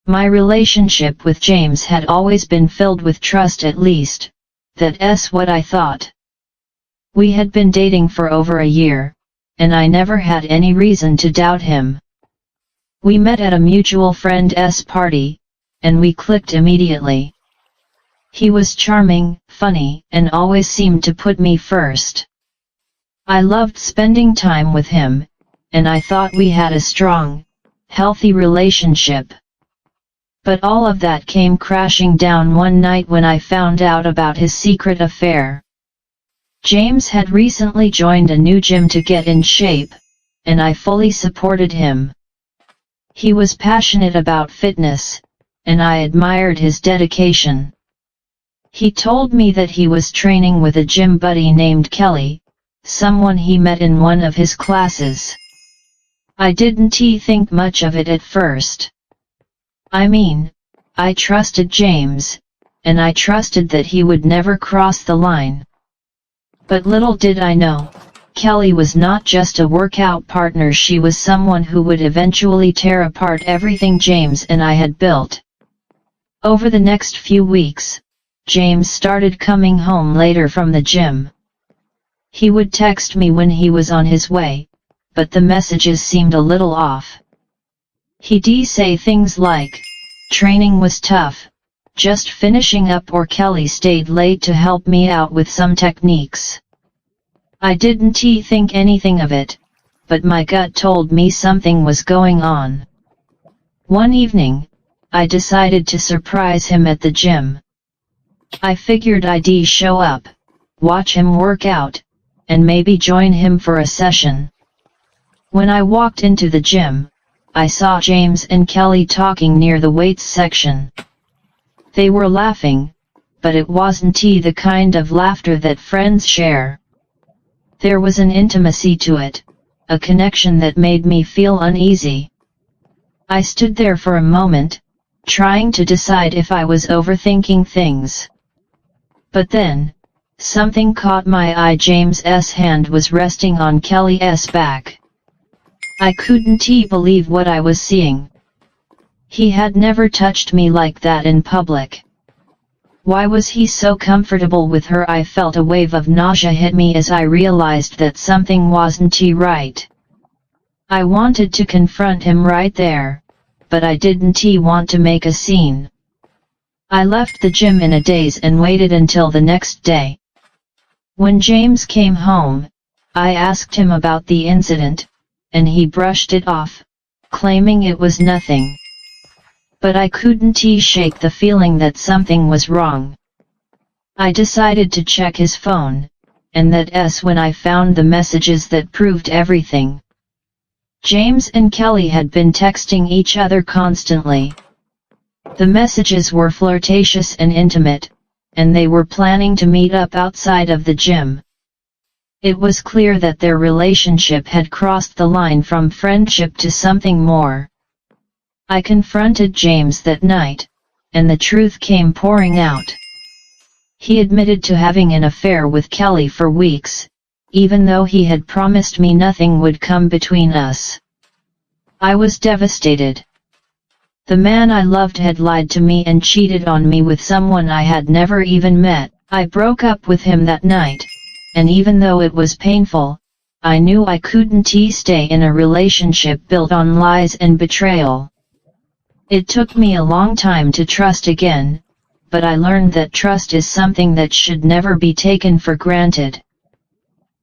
My relationship with James had always been filled with trust, at least, that's what I thought. We had been dating for over a year, and I never had any reason to doubt him. We met at a mutual friend's party, and we clicked immediately. He was charming, funny, and always seemed to put me first. I loved spending time with him, and I thought we had a strong, healthy relationship. But all of that came crashing down one night when I found out about his secret affair. James had recently joined a new gym to get in shape, and I fully supported him. He was passionate about fitness, and I admired his dedication. He told me that he was training with a gym buddy named Kelly, someone he met in one of his classes. I didn't think much of it at first. I mean, I trusted James, and I trusted that he would never cross the line. But little did I know, Kelly was not just a workout partner, she was someone who would eventually tear apart everything James and I had built. Over the next few weeks, James started coming home later from the gym. He would text me when he was on his way, but the messages seemed a little off. He'd say things like, "Training was tough, just finishing up," or "Kelly stayed late to help me out with some techniques." I didn't think anything of it, but my gut told me something was going on. One evening, I decided to surprise him at the gym. I figured I'd show up, watch him work out, and maybe join him for a session. When I walked into the gym, I saw James and Kelly talking near the weights section. They were laughing, but it wasn't the kind of laughter that friends share. There was an intimacy to it, a connection that made me feel uneasy. I stood there for a moment, trying to decide if I was overthinking things. But then, something caught my eye. James's hand was resting on Kelly's back. I couldn't believe what I was seeing. He had never touched me like that in public. Why was he so comfortable with her? I felt a wave of nausea hit me as I realized that something wasn't right. I wanted to confront him right there, but I didn't want to make a scene. I left the gym in a daze and waited until the next day. When James came home, I asked him about the incident, and he brushed it off, claiming it was nothing. But I couldn't shake the feeling that something was wrong. I decided to check his phone, and that's when I found the messages that proved everything. James and Kelly had been texting each other constantly. The messages were flirtatious and intimate, and they were planning to meet up outside of the gym. It was clear that their relationship had crossed the line from friendship to something more. I confronted James that night, and the truth came pouring out. He admitted to having an affair with Kelly for weeks, even though he had promised me nothing would come between us. I was devastated. The man I loved had lied to me and cheated on me with someone I had never even met. I broke up with him that night, and even though it was painful, I knew I couldn't stay in a relationship built on lies and betrayal. It took me a long time to trust again, but I learned that trust is something that should never be taken for granted.